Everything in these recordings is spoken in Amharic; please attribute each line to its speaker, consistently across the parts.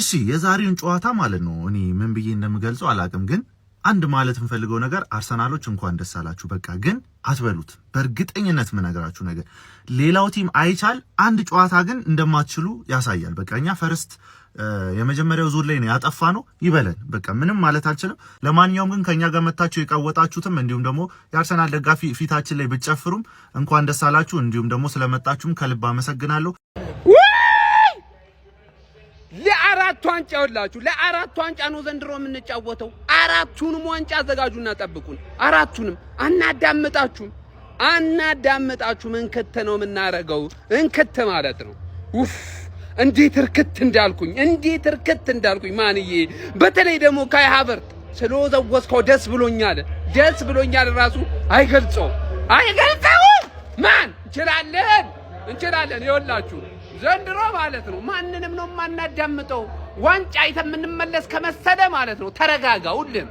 Speaker 1: እሺ የዛሬውን ጨዋታ ማለት ነው እኔ ምን ብዬ እንደምገልጸው አላቅም ግን አንድ ማለት እንፈልገው ነገር አርሰናሎች እንኳን ደስ አላችሁ በቃ ግን አትበሉት በእርግጠኝነት ምነግራችሁ ነገር ሌላው ቲም አይቻል አንድ ጨዋታ ግን እንደማትችሉ ያሳያል በቃኛ ፈርስት የመጀመሪያው ዙር ላይ ነው ያጠፋነው ይበለን በቃ ምንም ማለት አልችልም ለማንኛውም ግን ከኛ ጋር መጣችሁ የቃወጣችሁትም እንዲሁም ደግሞ የአርሰናል ደጋፊ ፊታችን ላይ ብትጨፍሩም እንኳን ደስ አላችሁ እንዲሁም ደግሞ ስለመጣችሁም ከልብ አመሰግናለሁ
Speaker 2: ለአራት ዋንጫ ወላችሁ ለአራት ዋንጫ ነው ዘንድሮ የምንጫወተው አራቱንም ዋንጫ አዘጋጁና ጠብቁን አራቱንም አናዳምጣችሁም እንከተ ነው የምናረገው እንከተ ማለት ነው ኡፍ እንዴት እርክት እንዳልኩኝ ማንዬ በተለይ ደግሞ ካይ ሃቨርት ስለወዘወዝከው ደስ ብሎኛል ራሱ አይገልጸው ማን እንችላለን ይወላችሁ ዘንድሮ ማለት ነው ማንንም ነው ማናዳምጠው ዋንጫ አይተን ምንመለስ ከመሰለ ማለት ነው ተረጋጋ ሁሉም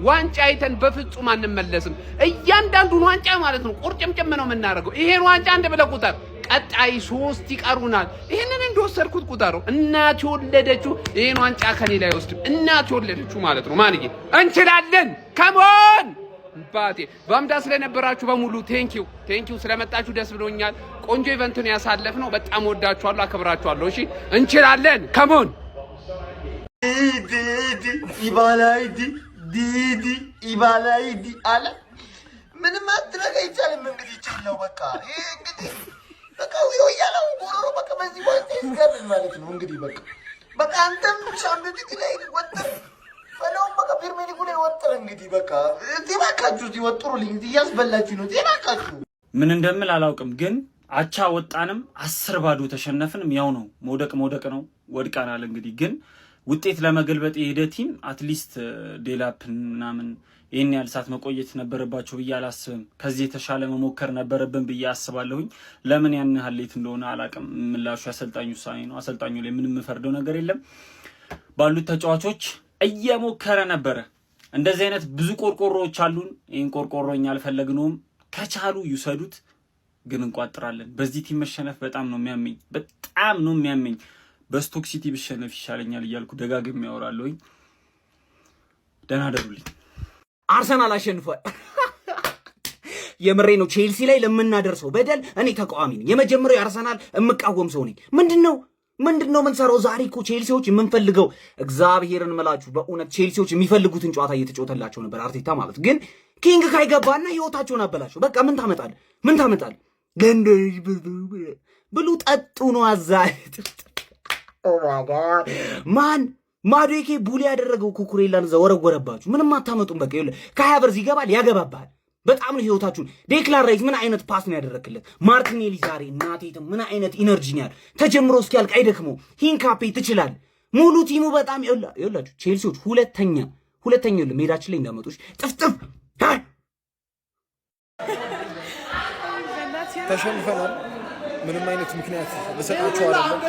Speaker 2: ዋንጫ አይተን በፍጹም አንመለስም እያንዳንዱን ዋንጫ ማለት ነው ቁርጭምጭም ነው የምናደርገው ይሄን ዋንጫ አንድ ብለው ቁጠር ቀጣይ 3 ይቀሩናል ይሄንን እንደወሰድኩት ቁጠሩ እናት ይወለደችው ይሄን ዋንጫ ከኔ ላይ ወስድ እናት ይወለደችው ማለት ነው ማንዬ እንችላለን ካሞን ባቴ ባምዳ ስለነበራችሁ በሙሉ ቴንኪው ስለመጣችሁ ደስ ብሎኛል ቆንጆ ኢቨንት ነው ያሳለፍነው በጣም ወዳችኋለሁ አከብራችኋለሁ እሺ እንችላለን ካሞን
Speaker 3: ኢባላይዲ አለ ምንም ማድረግ አይቻልም እንግዲህ ይቻላል በቃ ይሄ እንግዲህ በቃ ያለው ጎሮሮ በቃ በዚህ ወጥ ይገርም ማለት ነው እንግዲህ በቃ አንተም ሻምፒዮንስ ላይ ወጥተህ ፈለው በቃ ፕሪሚየር ሊግ ላይ ወጥተህ እንግዲህ በቃ ዲባካችሁ ይወጥሩልኝ እያስበላችሁ ነው ዲባካችሁ
Speaker 4: ምን እንደምል አላውቅም ግን አቻ ወጣንም 10 ባዶ ተሸነፍንም ያው ነው መውደቅ ነው ወድቃናል እንግዲህ ግን ውጤት ለመገልበጥ የሄደ ቲም አትሊስት ዴላፕና ምን ይሄን ያህል ሰዓት መቆየት ነበረባቸው ብዬ አላስብም ከዚህ የተሻለ መሞከር ነበረብን ብዬ አስባለሁኝ ለምን ያን ያህል ሌት እንደሆነ አላቅም ምላሹ አሰልጣኙ ውሳኔ ነው አሰልጣኙ ላይ ምንም መፈርደው ነገር የለም ባሉት ተጫዋቾች እየሞከረ ነበር እንደዚህ አይነት ብዙ ቆርቆሮዎች አሉን ይሄን ቆርቆሮኛ አልፈለግነውም ከቻሉ ይሰዱት ግን እንቋጥራለን በዚህ ቲም መሸነፍ በጣም ነው የሚያመኝ በስቶክ ሲቲ ብሸነፍ ይሻለኛል እያልኩ ደጋግሜ ያወራለሁኝ ደህና ደሩልኝ
Speaker 5: አርሰናል አሸንፏል የምሬ ነው ቼልሲ ላይ ለምናደርሰው በደል እኔ ተቃዋሚ ነኝ የመጀመሪያው አርሰናል እምቃወም ሰው ነኝ ምንድነው ምን ሰራው ዛሬ እኮ ቼልሲዎች የምንፈልገው እግዚአብሔርን መላችሁ በእውነት ቼልሲዎች የሚፈልጉትን ጨዋታ እየተጫወተላቸው ነበር አርቴታ ማለት ግን ኪንግ ካይገባና ህይወታቸውን አበላሽው በቃ ምን ታመጣል ብሉ ጠጡ ነው አዛይት ኦ ማይ ጋድ ማዶኬ ቡሊ ያደረገው ኩኩሬላን ዘወረወረባችሁ ምንም አታመጡም በቃ ይኸውልህ ከሃቨርዝ ይገባል ያገባባል በጣም ነው ህይወታችሁን ዴክላን ራይስ ምን አይነት ፓስ ነው ያደረክለት ማርቲኔሊ ዛሬ እናቴም ምን አይነት ኢነርጂ ነው ያለው ተጀምሮ እስኪያልቅ አይደክመው ሂንካፔ ትችላል ሙሉ ቲሙ በጣም ይኸውላችሁ ቼልሲዎች ሁለተኛ ሜዳችን ላይ እንዳመጡሽ ጥፍጥፍ
Speaker 6: ተሸንፈናል ምንም አይነት ምክንያት ለሰጣችሁ አይደለም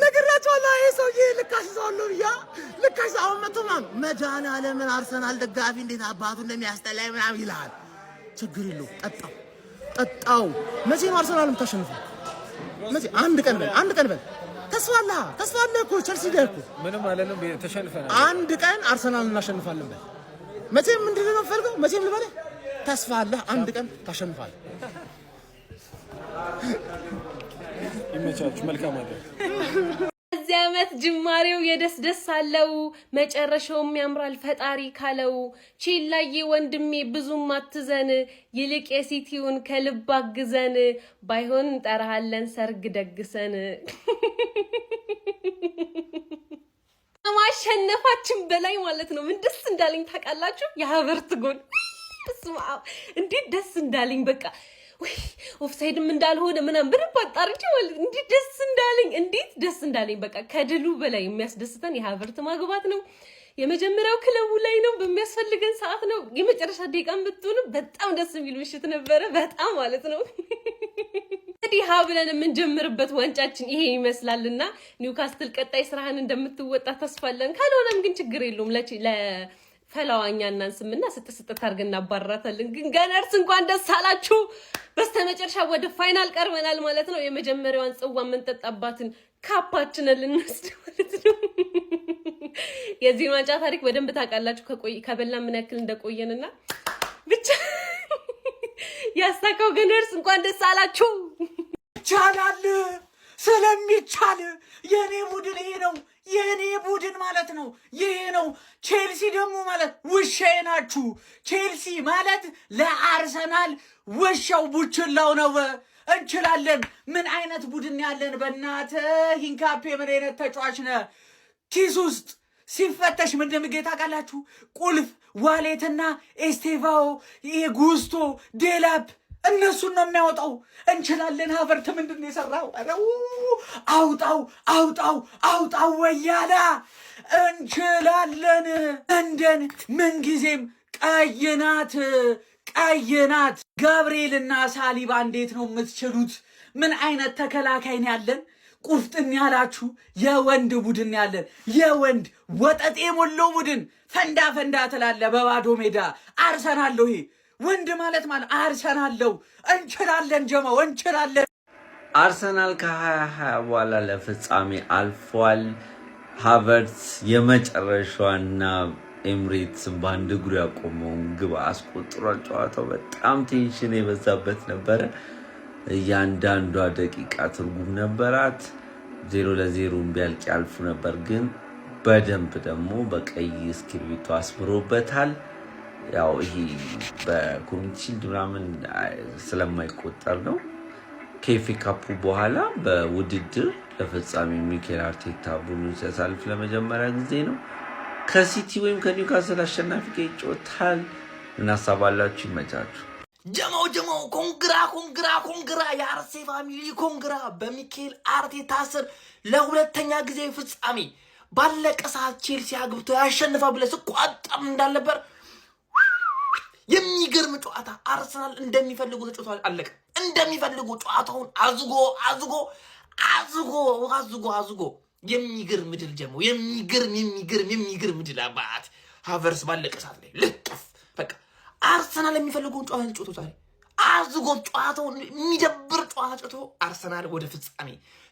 Speaker 3: ነገራችኋለሁ ይሄ ሰውዬ ልካሽ አሁን መቶማም መድኃኒዓለምን አርሰናል ደጋፊ እንዴት አባቱ እንደሚያስጠላኝ ምናምን ይልሃል ችግር የለውም ጠጣው መቼ ነው አርሰናል የምታሸንፈው መቼ አንድ ቀን በል ተስፋ አለ እኮ ቸልሲ ላይ እኮ
Speaker 6: ምንም አለንም ተሸንፈናል አንድ
Speaker 3: ቀን አርሰናል እናሸንፋለን በል መቼም ምንድነው የምፈልገው መቼም ልበልህ ተስፋ አለ አንድ ቀን ታሸንፋለህ
Speaker 6: ይመቻችሁ መልካም አይደል
Speaker 7: እዚህ ዓመት ጅማሬው የደስደስ አለው መጨረሻውም ያምራል ፈጣሪ ካለው ቺላዬ ወንድሜ ብዙም አትዘን ይልቅ የሲቲውን ከልብ አግዘን ባይሆን እንጠራሃለን ሰርግ ደግሰን ማሸነፋችን በላይ ማለት ነው ምን ደስ እንዳለኝ ታውቃላችሁ የሃቨርት ጎል እንዴት ደስ እንዳለኝ በቃ ወይ ኦፍሳይድም እንዳልሆነ ምናምን በደንብ አጣርቼ ማለት እንዴት ደስ እንዳለኝ በቃ ከድሉ በላይ የሚያስደስተን የሃቨርት ማግባት ነው የመጀመሪያው ክለቡ ላይ ነው በሚያስፈልገን ሰዓት ነው የመጨረሻ ደቂቃን ብትሆኑ በጣም ደስ የሚል ምሽት ነበረ በጣም ማለት ነው እንግዲህ ሀብለን የምንጀምርበት ዋንጫችን ይሄ ይመስላልና ኒውካስትል ቀጣይ ስራህን እንደምትወጣ ተስፋለን ካልሆነም ግን ችግር የለውም ፈላዋኛ እናንስምና ስትስጥት አድርገን እናባራታለን። ግን ገነርስ እንኳን ደስ አላችሁ። በስተመጨረሻ ወደ ፋይናል ቀርበናል ማለት ነው። የመጀመሪያዋን ጽዋ የምንጠጣባትን ካፓችንን ልንወስድ ማለት ነው። የዚህን ዋንጫ ታሪክ በደንብ ታውቃላችሁ። ከበላ ምን ያክል እንደቆየንና ብቻ ያሳካው ገነርስ እንኳን ደስ አላችሁ።
Speaker 5: ይቻላል ስለሚቻል የኔ ቡድን ይሄ ነው። የኔ ቡድን ማለት ነው ይሄ ነው። ቼልሲ ደግሞ ማለት ውሻዬ ናችሁ። ቼልሲ ማለት ለአርሰናል ውሻው ቡችላው ነው። እንችላለን። ምን አይነት ቡድን ያለን በእናትህ ሂንካፔ ምን አይነት ተጫዋች ነህ? ኪስ ውስጥ ሲፈተሽ ምን እንደሚገኝ ታውቃላችሁ? ቁልፍ፣ ዋሌትና ኤስቴቫኦ፣ ጉስቶ፣ ዴላፕ እነሱን ነው የሚያወጣው። እንችላለን። ሀቨርት ምንድን ነው የሰራው? አውጣው አውጣው አውጣው ወያላ። እንችላለን። እንደን ምንጊዜም ቀይናት ቀይናት። ጋብርኤልና ሳሊባ እንዴት ነው የምትችሉት? ምን አይነት ተከላካይ ነው ያለን? ቁፍጥን ያላችሁ የወንድ ቡድን ያለን የወንድ ወጠጤ የሞላው ቡድን። ፈንዳ ፈንዳ ትላለ በባዶ ሜዳ። አርሰናል ይሄ ወንድ ማለት አርሰናል ነው። እንችላለን ጀማው እንችላለን።
Speaker 8: አርሰናል ከ2020 በኋላ ለፍጻሜ አልፏል። ሃቨርትዝ የመጨረሻዋና ኤምሬትስ በአንድ እግሩ ያቆመውን ግብ አስቆጥሯል። ጨዋታው በጣም ቴንሽን የበዛበት ነበረ። እያንዳንዷ ደቂቃ ትርጉም ነበራት። 0-0 ቢያልቅ ያልፉ ነበር፣ ግን በደንብ ደግሞ በቀይ እስክሪብቶ አስምሮበታል። ያው ይሄ በኮሚኒቲ ሺልድ ምናምን ስለማይቆጠር ነው። ከኤፍ ኤ ካፑ በኋላ በውድድር ለፍጻሜ ሚኬል አርቴታ ቡድኑን ሲያሳልፍ ለመጀመሪያ ጊዜ ነው። ከሲቲ ወይም ከኒውካስል አሸናፊ ጋር ይጫወታል። እናሳባላችሁ። ይመቻችሁ።
Speaker 3: ጀማው ኮንግራ የአርሴ ፋሚሊ ኮንግራ። በሚኬል አርቴታ ስር ለሁለተኛ ጊዜ ፍጻሜ ባለቀ ሰዓት ቼልሲ አግብቶ ያሸንፋ ብለህ ስቋጠር እንዳልነበር የሚገርም ጨዋታ። አርሰናል እንደሚፈልጉ ተጫውቷል። አለቀ። እንደሚፈልጉ ጨዋታውን አዝጎ የሚገርም ድል ጀሞ የሚገርም ድል አባት ሃቨርትዝ ባለቀ ሰዓት ላይ ልጥፍ። በቃ አርሰናል የሚፈልገውን ጨዋታ ተጫውቷል። አዝጎ ጨዋታውን የሚደብር ጨዋታ ተጫውቶ አርሰናል ወደ ፍጻሜ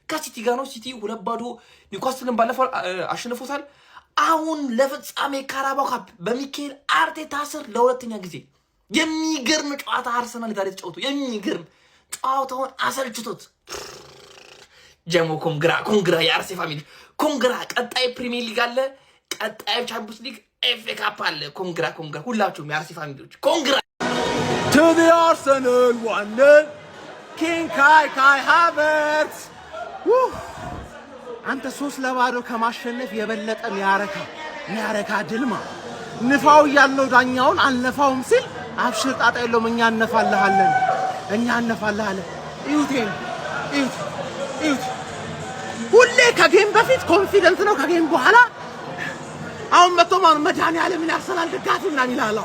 Speaker 3: ከሲቲ ጋር ነው። ሲቲ 2-0 ኒውካስልን ባለፈው አሸንፎታል። አሁን ለፍጻሜ ካራባው ካፕ በሚኬል አርቴታ ስር ለሁለተኛ ጊዜ የሚገርም ጨዋታ አርሰናል ጋር የተጫወቱ የሚገርም ጨዋታውን አሰልችቶት ጀሞ ኮንግራ የአርሴ ፋሚሊ ኮንግራ። ቀጣይ ፕሪሚየር ሊግ አለ፣ ቀጣይ ቻምፒየንስ ሊግ፣ ኤፍ ኤ ካፕ አለ። ኮንግራ ሁላችሁም የአርሴ ፋሚሊዎች ኮንግራ።
Speaker 6: To the Arsenal wonder King Kai Havertz አንተ 3-0 ከማሸነፍ የበለጠ ሚያረካ ድልማ ንፋው ያለው ዳኛውን አልነፋውም ሲል አብሽር ጣጣ የለውም። እኛ እናፋለሃለን። እዩት ሁሌ ከጌም በፊት ኮንፊደንት ነው፣ ከጌም በኋላ አሁን መጥቶ መድኃኒዓለምን ያርሰናል ደጋፊ ምናምን ይላል።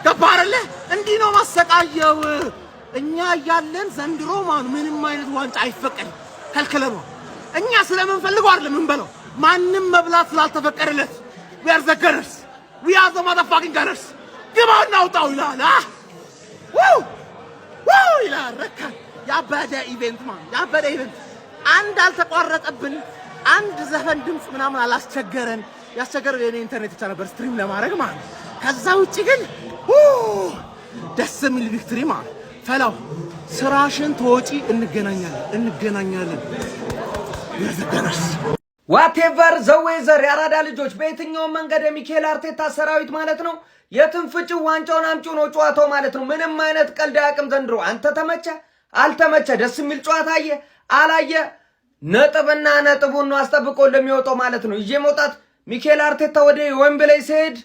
Speaker 6: ገባህ አይደለ? እንዲህ ነው ማሰቃየው። እኛ እያለን ዘንድሮ ምንም አይነት ዋንጫ አይፈቀድም፣ ከልክለነው። እኛ ስለምንፈልገው አይደለም የምንበለው፣ ማንም መብላት ስላልተፈቀደለት። we are the gunners, we are the motherfucking gunners። ግባና አውጣው ይላል። ይላል። ረካ ያበደ ኢቨንት አንድ አልተቋረጠብን፣ አንድ ዘፈን ድምፅ ምናምን አላስቸገረን። ያስቸገረው የኔ ኢንተርኔት ብቻ ነበር ስትሪም ለማድረግ ማለት። ከዛ ውጪ ግን ደስ የሚል ቪክትሪ ማለት ፈላው። ስራሽን ተወጪ፣ እንገናኛለን።
Speaker 9: ዋቴቨር ዘዌዘር የአራዳ ልጆች በየትኛው መንገድ የሚኬል አርቴታ ሰራዊት ማለት ነው የትም ፍጭ ዋንጫውን አምጪው ነው ጨዋታው ማለት ነው። ምንም አይነት ቀልድ አያውቅም ዘንድሮ። አንተ ተመቸ አልተመቸ ደስ የሚል ጨዋታ አላየ ነጥብና ነጥቡን ነው አስጠብቆ እንደሚወጣው ማለት ነው። ይዤ መውጣት ሚኬል አርቴታ ወደ ዌምብሌይ ሲሄድ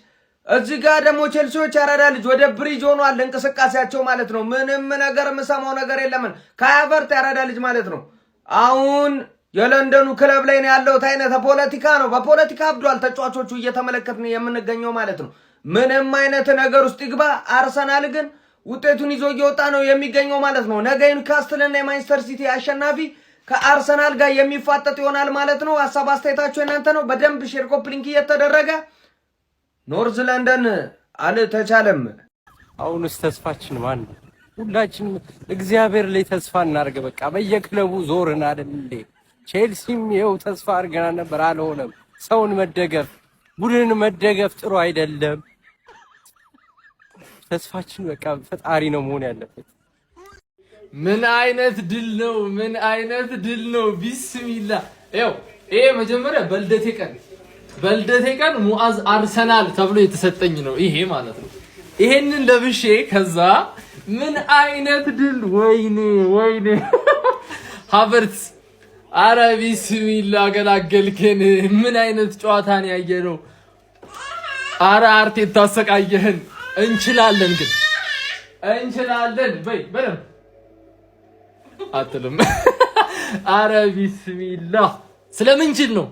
Speaker 9: እዚህ ጋር ደግሞ ቼልሲዎች ያራዳ ልጅ ወደ ብሪጅ ሆኗል እንቅስቃሴያቸው ማለት ነው። ምንም ነገር የምሰማው ነገር የለምን ከሃቨርትዝ ያራዳ ልጅ ማለት ነው። አሁን የለንደኑ ክለብ ላይ ነው ያለው። አይነት ፖለቲካ ነው፣ በፖለቲካ አብዷል። ተጫዋቾቹ እየተመለከትን የምንገኘው ማለት ነው። ምንም አይነት ነገር ውስጥ ይግባ አርሰናል ግን ውጤቱን ይዞ እየወጣ ነው የሚገኘው ማለት ነው። ነገ ኒውካስትልና የማንቸስተር ሲቲ አሸናፊ ከአርሰናል ጋር የሚፋጠጥ ይሆናል ማለት ነው። ሐሳብ አስተያየታችሁ እናንተ ነው። በደንብ ሼር ኮፕ ሊንክ እየተደረገ ኖርዝ ለንደን አልተቻለም።
Speaker 10: አሁንስ ተስፋችን ማን ነው? ሁላችንም እግዚአብሔር ላይ ተስፋ እናርገ። በቃ በየክለቡ ዞርን አይደል እንዴ? ቼልሲም ይኸው ተስፋ አድርገና ነበር፣ አልሆነም። ሰውን መደገፍ ቡድንን መደገፍ ጥሩ አይደለም። ተስፋችን በቃ ፈጣሪ ነው መሆን ያለበት።
Speaker 11: ምን አይነት ድል ነው! ምን አይነት ድል ነው! ቢስሚላ ይኸው ይሄ መጀመሪያ በልደቴ ቀን ሙአዝ አርሰናል ተብሎ የተሰጠኝ ነው ይሄ ማለት ነው። ይሄንን ለብሼ ከዛ ምን አይነት ድል! ወይኔ ሃቨርትስ አረ ቢስሚላ ገላገልከን። ምን አይነት ጨዋታን ያየነው! አረ አርቴታ አሰቃየህን። እንችላለን በደምብ አትልም። አረ ቢስሚላ ስለምንችል ነው